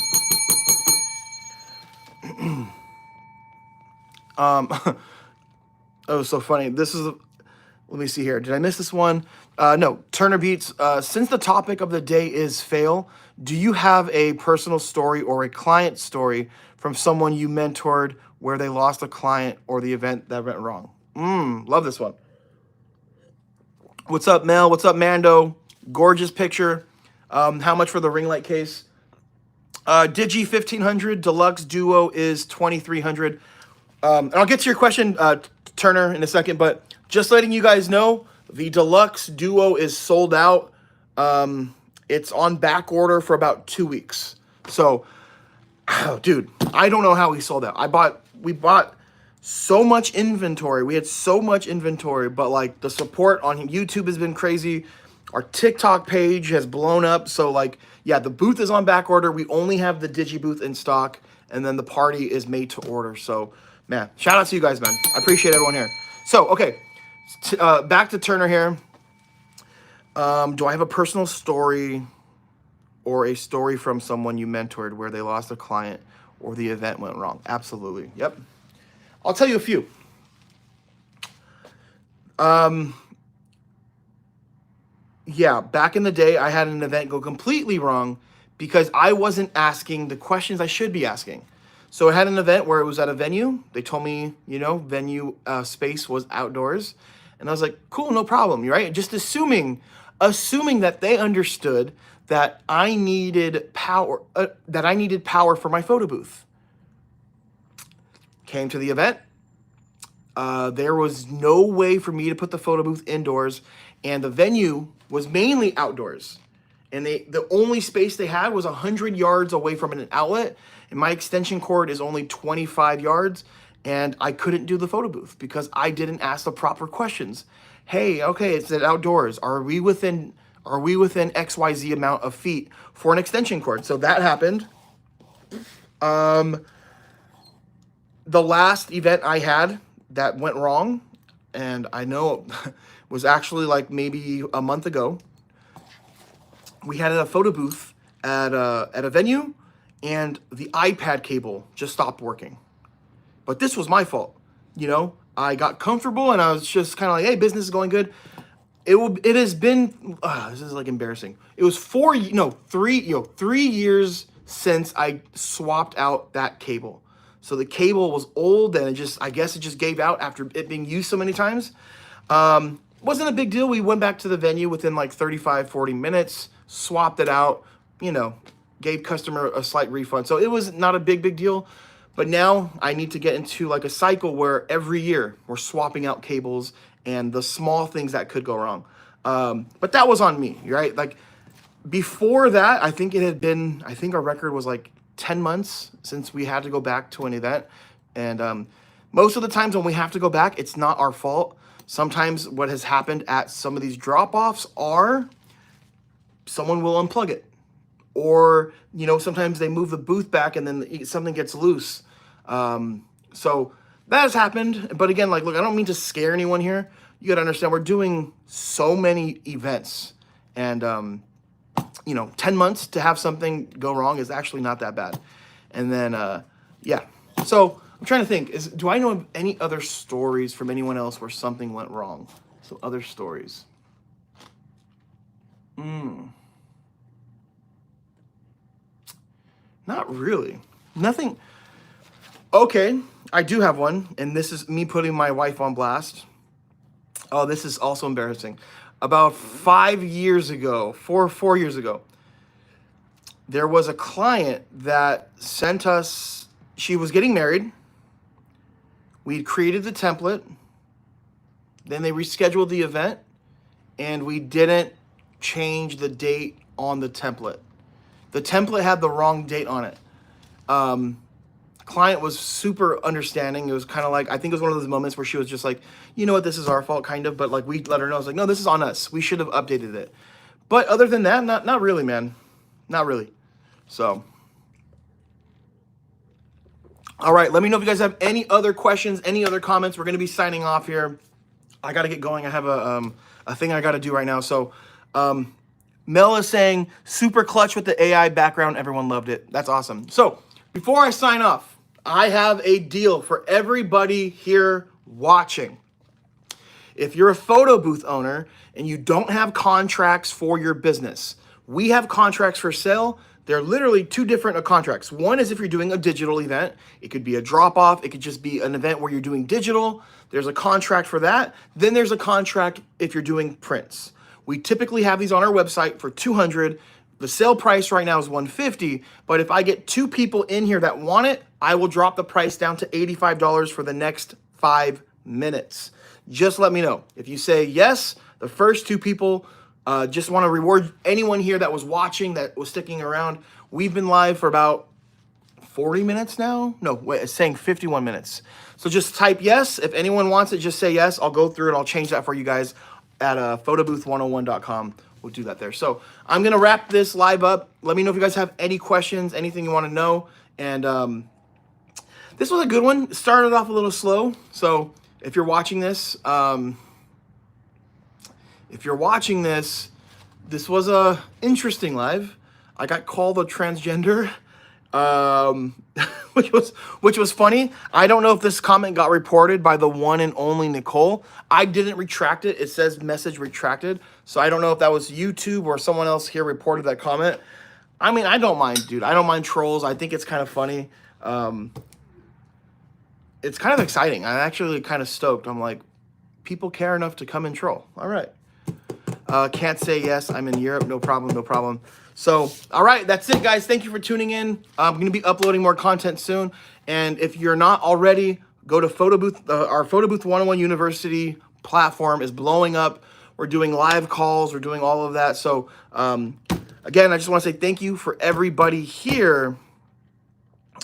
Oh, so funny. This is, let me see here. Did I miss this one? No, Turner Beats. Since the topic of the day is fail, do you have a personal story or a client story from someone you mentored where they lost a client or the event that went wrong? Love this one. What's up, Mel? What's up, Mando? Gorgeous picture. How much for the ring light case? Digi 1500, Deluxe Duo is 2300. And I'll get to your question, Turner, in a second, but just letting you guys know, the Deluxe Duo is sold out. It's on back order for about 2 weeks. So, dude, I don't know how we sold out. We bought so much inventory. We had so much inventory, but like the support on YouTube has been crazy. Our TikTok page has blown up. So like, yeah, the booth is on back order. We only have the Digi booth in stock, and then the party is made to order. So, man, shout out to you guys, man. I appreciate everyone here. So, okay, back to Turner here. Do I have a personal story or a story from someone you mentored where they lost a client or the event went wrong? Absolutely. Yep. I'll tell you a few. Yeah, back in the day, I had an event go completely wrong because I wasn't asking the questions I should be asking. So I had an event where it was at a venue. They told me, venue space was outdoors. And I was like, cool, no problem, right? Just assuming that they understood that I needed power, for my photo booth. Came to the event. There was no way for me to put the photo booth indoors, and the venue was mainly outdoors. And the only space they had was 100 yards away from an outlet, and my extension cord is only 25 yards, and I couldn't do the photo booth because I didn't ask the proper questions. Hey, okay, it's at outdoors. Are we within XYZ amount of feet for an extension cord? So that happened. The last event I had that went wrong, and I know was actually like maybe a month ago. We had a photo booth at a venue, and the iPad cable just stopped working. But this was my fault. I got comfortable and I was just kind of like, hey, business is going good. It has been, this is like embarrassing. It was 3 years since I swapped out that cable. So the cable was old, and I guess it just gave out after it being used so many times. Wasn't a big deal. We went back to the venue within like 35, 40 minutes, swapped it out, gave customer a slight refund. So it was not a big deal. But now I need to get into like a cycle where every year we're swapping out cables and the small things that could go wrong. But that was on me, right? Like before that, I think our record was like 10 months since we had to go back to an event. And most of the times when we have to go back, it's not our fault. Sometimes what has happened at some of these drop-offs are someone will unplug it. Or, sometimes they move the booth back and then something gets loose. So that has happened. But again, look, I don't mean to scare anyone here. You got to understand, we're doing so many events. And, 10 months to have something go wrong is actually not that bad. And then, yeah. So I'm trying to think, do I know of any other stories from anyone else where something went wrong? So other stories. Not really. Nothing. Okay, I do have one, and this is me putting my wife on blast. Oh, this is also embarrassing. About 5 years ago, 4 years ago, there was a client that sent us, she was getting married. We created the template. Then they rescheduled the event, and we didn't change the date on the template. The template had the wrong date on it. Client was super understanding. It was kind of like, I think it was one of those moments where she was just like, you know what, this is our fault, kind of, but like we let her know. I was like, no, this is on us. We should have updated it. But other than that, not really, man. Not really. So, all right, let me know if you guys have any other questions, any other comments. We're going to be signing off here. I got to get going. I have a thing I got to do right now. So, Mel is saying, super clutch with the AI background. Everyone loved it. That's awesome. So, before I sign off, I have a deal for everybody here watching. If you're a photo booth owner and you don't have contracts for your business, we have contracts for sale. They're literally two different contracts. One is if you're doing a digital event. It could be a drop-off. It could just be an event where you're doing digital. There's a contract for that. Then there's a contract if you're doing prints. We typically have these on our website for $200. The sale price right now is $150, but if I get 2 people in here that want it, I will drop the price down to $85 for the next 5 minutes. Just let me know. If you say yes, the first 2 people, just want to reward anyone here that was watching, that was sticking around. We've been live for about 40 minutes now. No, wait, it's saying 51 minutes. So just type yes. If anyone wants it, just say yes. I'll go through it. I'll change that for you guys at photobooth101.com. We'll do that there. So I'm going to wrap this live up. Let me know if you guys have any questions, anything you want to know. And this was a good one. It started off a little slow. So if you're watching this, this was a interesting live. I got called a transgender, which was funny. I don't know if this comment got reported by the one and only Nicole. I didn't retract it. It says message retracted. So I don't know if that was YouTube or someone else here reported that comment. I mean, I don't mind, dude. I don't mind trolls. I think it's kind of funny. It's kind of exciting. I'm actually kind of stoked. I'm like, people care enough to come and troll. All right. Can't say yes. I'm in Europe. No problem. No problem. So, all right. That's it, guys. Thank you for tuning in. I'm going to be uploading more content soon. And if you're not already, go to Photo Booth. Our Photo Booth 101 University platform is blowing up. We're doing live calls. We're doing all of that. So, again, I just want to say thank you for everybody here.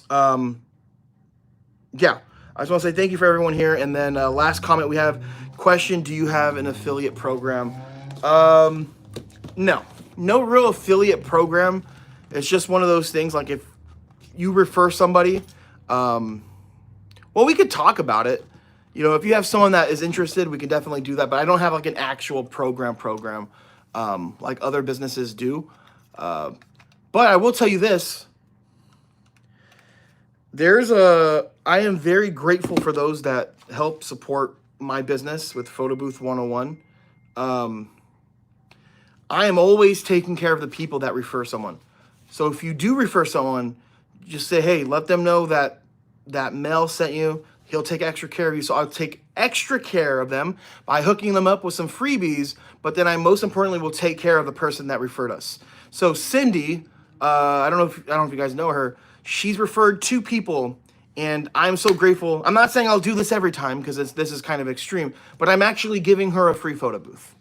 Yeah, I just want to say thank you for everyone here. And then last comment we have, question, do you have an affiliate program? No real affiliate program. It's just one of those things, like if you refer somebody, well, we could talk about it. You know, if you have someone that is interested, we can definitely do that. But I don't have like an actual program, like other businesses do. But I will tell you this. I am very grateful for those that help support my business with Photo Booth 101. I am always taking care of the people that refer someone. So if you do refer someone, just say, hey, let them know that Mel sent you. He'll take extra care of you. So I'll take extra care of them by hooking them up with some freebies. But then I most importantly will take care of the person that referred us. So Cindy, I don't know if you guys know her. She's referred 2 people, and I'm so grateful. I'm not saying I'll do this every time because this is kind of extreme, but I'm actually giving her a free photo booth.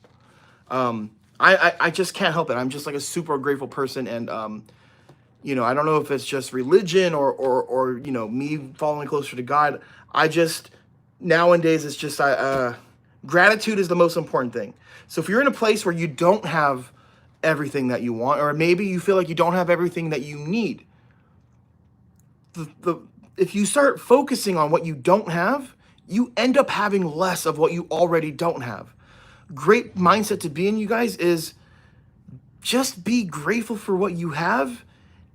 I just can't help it. I'm just like a super grateful person, and you know, I don't know if it's just religion or you know, me following closer to God. I just nowadays it's just gratitude is the most important thing. So if you're in a place where you don't have everything that you want, or maybe you feel like you don't have everything that you need, if you start focusing on what you don't have, you end up having less of what you already don't have. Great mindset to be in, you guys, is just be grateful for what you have,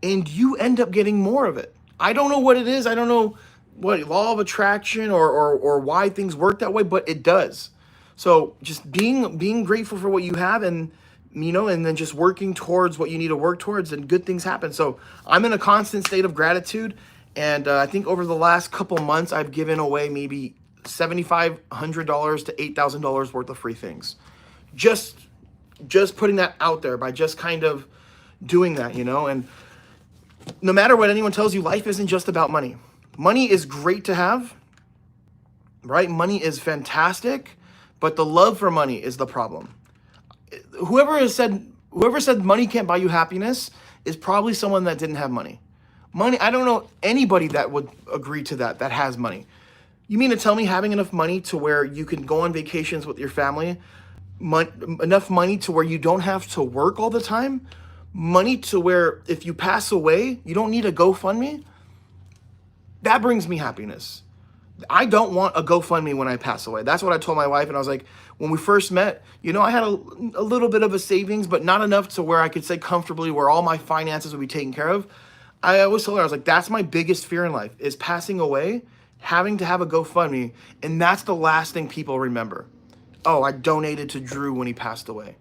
and you end up getting more of it. I don't know what it is. I don't know law of attraction or why things work that way, but it does. So just being grateful for what you have, and and then just working towards what you need to work towards, and good things happen. So I'm in a constant state of gratitude, and I think over the last couple months I've given away maybe $7,500 to $8,000 worth of free things. Just putting that out there by just kind of doing that, and no matter what anyone tells you, life isn't just about money. Money is great to have, right? Money is fantastic, but the love for money is the problem. Whoever said money can't buy you happiness is probably someone that didn't have money. Money, I don't know anybody that would agree to that has money. You mean to tell me having enough money to where you can go on vacations with your family, enough money to where you don't have to work all the time, money to where if you pass away, you don't need a GoFundMe? That brings me happiness. I don't want a GoFundMe when I pass away. That's what I told my wife, and I was like, when we first met, I had a little bit of a savings, but not enough to where I could say comfortably where all my finances would be taken care of. I always told her, I was like, that's my biggest fear in life, is passing away, having to have a GoFundMe, and that's the last thing people remember. Oh, I donated to Drew when he passed away.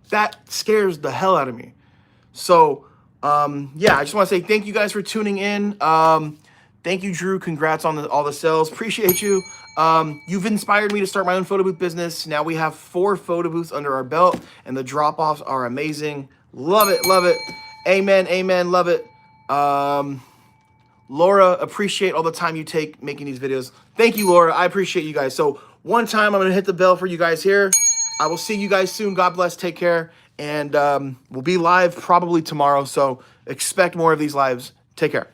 That scares the hell out of me. So, yeah, I just want to say thank you guys for tuning in. Thank you, Drew. Congrats on all the sales. Appreciate you. You've inspired me to start my own photo booth business. Now we have 4 photo booths under our belt, and the drop-offs are amazing. Love it, love it. Amen, amen, love it. Laura, appreciate all the time you take making these videos. Thank you, Laura. I appreciate you guys. So one time, I'm going to hit the bell for you guys here. I will see you guys soon. God bless. Take care. And we'll be live probably tomorrow, so expect more of these lives. Take care.